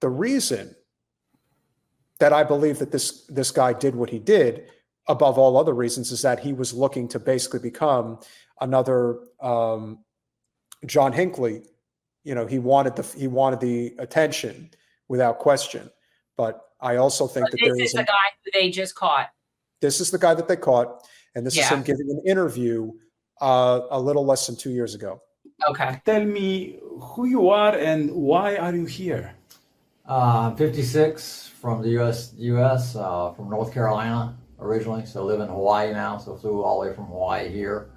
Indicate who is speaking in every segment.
Speaker 1: the reason that I believe that this guy did what he did, above all other reasons, is that he was looking to basically become another John Hinckley. You know, he wanted the attention without question. But I also think that
Speaker 2: this is the guy who they just caught.
Speaker 1: This is the guy that they caught, and this is him giving an interview a little less than 2 years ago.
Speaker 2: Okay.
Speaker 3: Tell me who you are and why are you here?
Speaker 4: I'm 56 from the U.S. From North Carolina originally, so live in Hawaii now. So flew all the way from Hawaii here.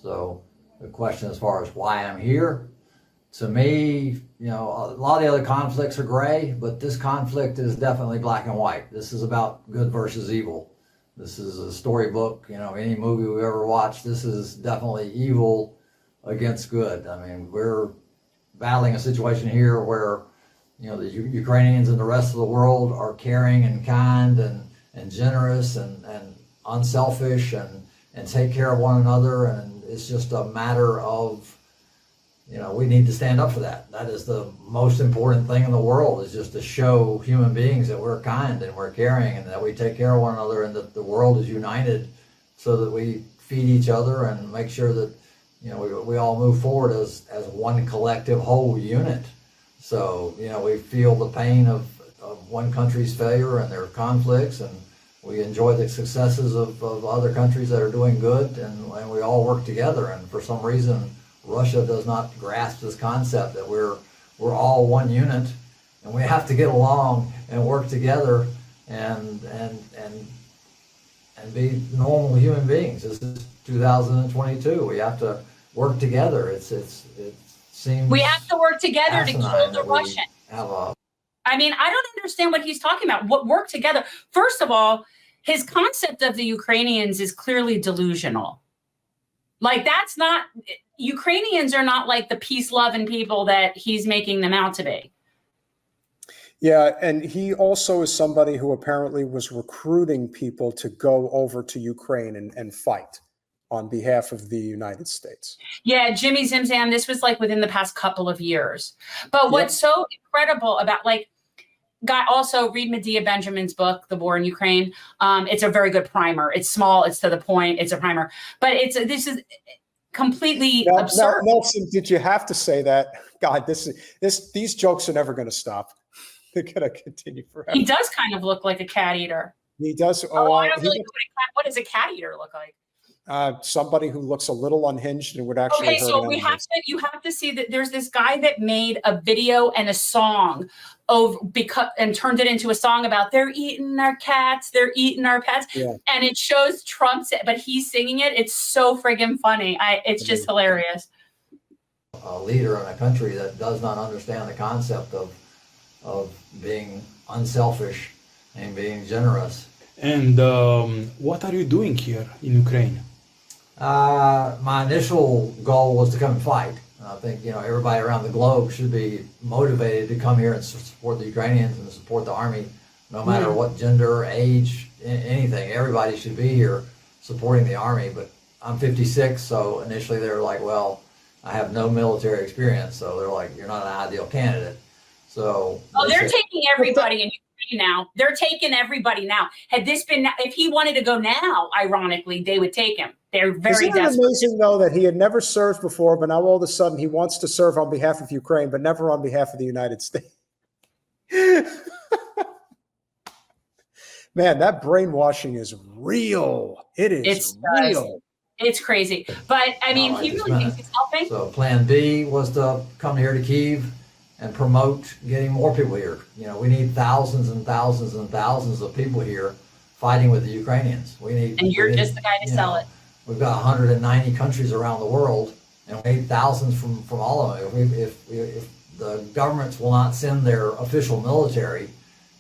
Speaker 4: So the question as far as why I'm here, to me, you know, a lot of the other conflicts are gray, but this conflict is definitely black and white. This is about good versus evil. This is a storybook, you know, any movie we've ever watched, this is definitely evil against good. I mean, we're battling a situation here where, you know, the Ukrainians and the rest of the world are caring and kind and generous and unselfish and take care of one another. And it's just a matter of, you know, we need to stand up for that. That is the most important thing in the world, is just to show human beings that we're kind and we're caring and that we take care of one another and that the world is united so that we feed each other and make sure that, you know, we all move forward as one collective whole unit. So, you know, we feel the pain of one country's failure and their conflicts, and we enjoy the successes of other countries that are doing good, and we all work together. And for some reason, Russia does not grasp this concept that we're all one unit, and we have to get along and work together and be normal human beings. This is 2022. We have to work together. It seems
Speaker 2: we have to work together to kill the Russian. I mean, I don't understand what he's talking about. What work together? First of all, his concept of the Ukrainians is clearly delusional. Like, that's not, Ukrainians are not like the peace-loving people that he's making them out to be.
Speaker 1: Yeah, and he also is somebody who apparently was recruiting people to go over to Ukraine and fight on behalf of the United States.
Speaker 2: Yeah, Jimmy Zimzam, this was like within the past couple of years. But what's so incredible about, like, also read Medea Benjamin's book, The War in Ukraine. It's a very good primer. It's small, it's to the point, it's a primer. But this is completely absurd.
Speaker 1: Nelson, did you have to say that? God, these jokes are never going to stop. They're going to continue forever.
Speaker 2: He does kind of look like a cat eater.
Speaker 1: He does.
Speaker 2: I don't really know what does a cat eater look like?
Speaker 1: Somebody who looks a little unhinged and would actually hurt
Speaker 2: so you have to see that there's this guy that made a video and a song and turned it into a song about they're eating our cats, they're eating our pets, and it shows Trump's, but he's singing it. It's so friggin' funny. It's just hilarious.
Speaker 4: A leader in a country that does not understand the concept of being unselfish and being generous.
Speaker 3: And what are you doing here in Ukraine?
Speaker 4: My initial goal was to come and fight. I think, you know, everybody around the globe should be motivated to come here and support the Ukrainians and support the army, no matter what gender, age, anything. Everybody should be here supporting the army. But I'm 56, so initially they were like, well, I have no military experience, so they're like, you're not an ideal candidate. So
Speaker 2: they're taking everybody in Ukraine now. They're taking everybody now. Had this been, if he wanted to go now, ironically, they would take him. They're very desperate.
Speaker 1: Isn't it amazing, though, that he had never served before, but now all of a sudden he wants to serve on behalf of Ukraine, but never on behalf of the United States? Man, that brainwashing is real. It's real.
Speaker 2: It's crazy. But, I mean, he really thinks he's helping.
Speaker 4: So plan B was to come here to Kyiv and promote getting more people here. You know, we need thousands and thousands and thousands of people here fighting with the Ukrainians.
Speaker 2: And you're just the guy to sell it.
Speaker 4: We've got 190 countries around the world, and we need thousands from all of them. If the governments will not send their official military,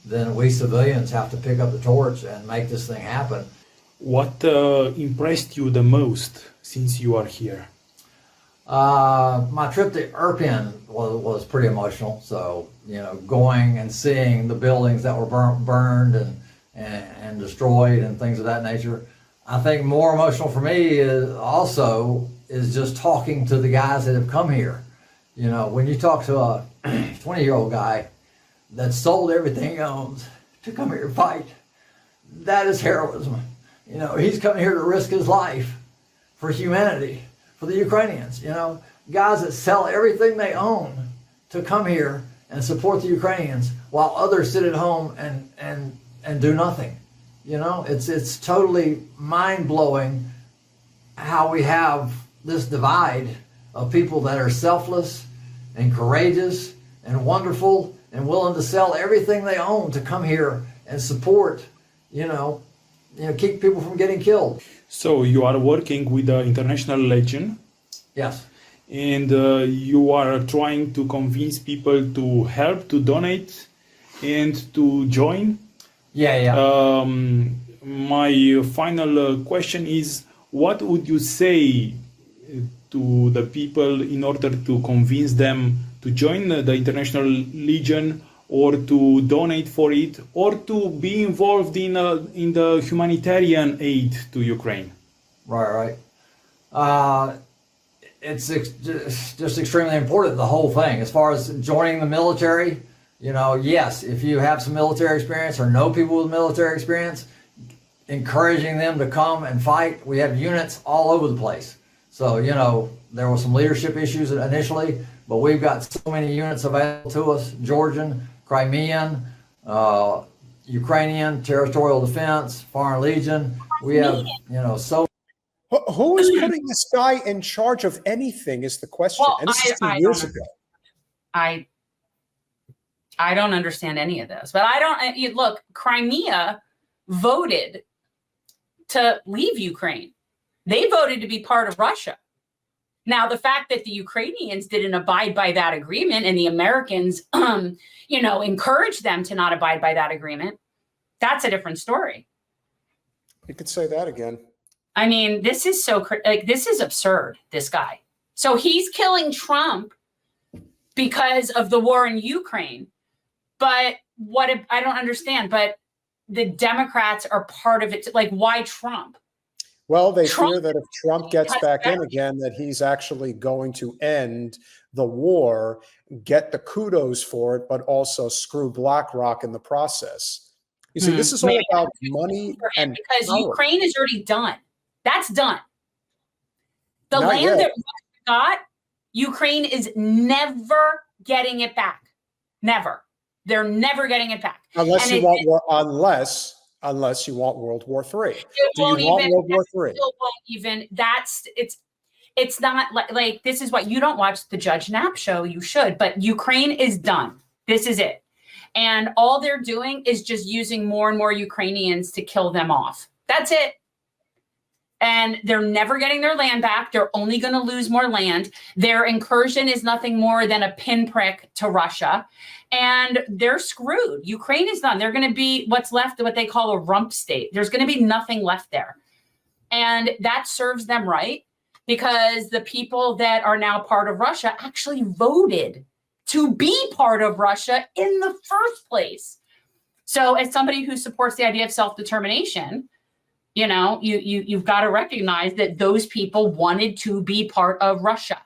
Speaker 4: then we civilians have to pick up the torch and make this thing happen.
Speaker 3: What impressed you the most since you are here?
Speaker 4: My trip to Irpin was pretty emotional. So, you know, going and seeing the buildings that were burned and destroyed and things of that nature. I think more emotional for me is just talking to the guys that have come here. You know, when you talk to a 20-year-old guy that sold everything he owns to come here and fight. That is heroism. You know, he's coming here to risk his life for humanity, for the Ukrainians. You know, guys that sell everything they own to come here and support the Ukrainians while others sit at home and do nothing. You know, it's totally mind-blowing how we have this divide of people that are selfless and courageous and wonderful and willing to sell everything they own to come here and support, keep people from getting killed.
Speaker 3: So you are working with the International Legion.
Speaker 4: Yes.
Speaker 3: And you are trying to convince people to help, to donate, and to join.
Speaker 4: Yeah.
Speaker 3: My final question is, what would you say to the people in order to convince them to join the International Legion, or to donate for it, or to be involved in the humanitarian aid to Ukraine?
Speaker 4: Right. It's just extremely important, the whole thing. As far as joining the military, yes, if you have some military experience or know people with military experience, encouraging them to come and fight. We have units all over the place. So, there were some leadership issues initially, but we've got so many units available to us: Georgian, Crimean, Ukrainian, Territorial Defense, Foreign Legion. We have, so.
Speaker 1: Who is putting this guy in charge of anything is the question.
Speaker 2: Well,
Speaker 1: and this is 2 years ago.
Speaker 2: I don't understand any of this, but look, Crimea voted to leave Ukraine. They voted to be part of Russia. Now, the fact that the Ukrainians didn't abide by that agreement and the Americans, encouraged them to not abide by that agreement, that's a different story.
Speaker 1: You could say that again.
Speaker 2: I mean, this is this is absurd, this guy. So he's killing Trump because of the war in Ukraine. But I don't understand, but the Democrats are part of it. Like, why Trump?
Speaker 1: Well, they fear that if Trump gets back in again, that he's actually going to end the war, get the kudos for it, but also screw BlackRock in the process. You see, this is all about money and
Speaker 2: because
Speaker 1: power.
Speaker 2: Ukraine is already done. That's done. The
Speaker 1: Not
Speaker 2: land
Speaker 1: yet.
Speaker 2: that Russia got, Ukraine is never getting it back. Never. They're never getting it back.
Speaker 1: Unless you want World War III. Do you want World War III?
Speaker 2: Still won't even. It's not like this is what you don't watch the Judge Knapp show. You should, but Ukraine is done. This is it. And all they're doing is just using more and more Ukrainians to kill them off. That's it. And they're never getting their land back. They're only going to lose more land. Their incursion is nothing more than a pinprick to Russia. And they're screwed. Ukraine is done. They're going to be what's left, what they call a rump state. There's going to be nothing left there. And that serves them right, because the people that are now part of Russia actually voted to be part of Russia in the first place. So as somebody who supports the idea of self-determination, you've got to recognize that those people wanted to be part of Russia.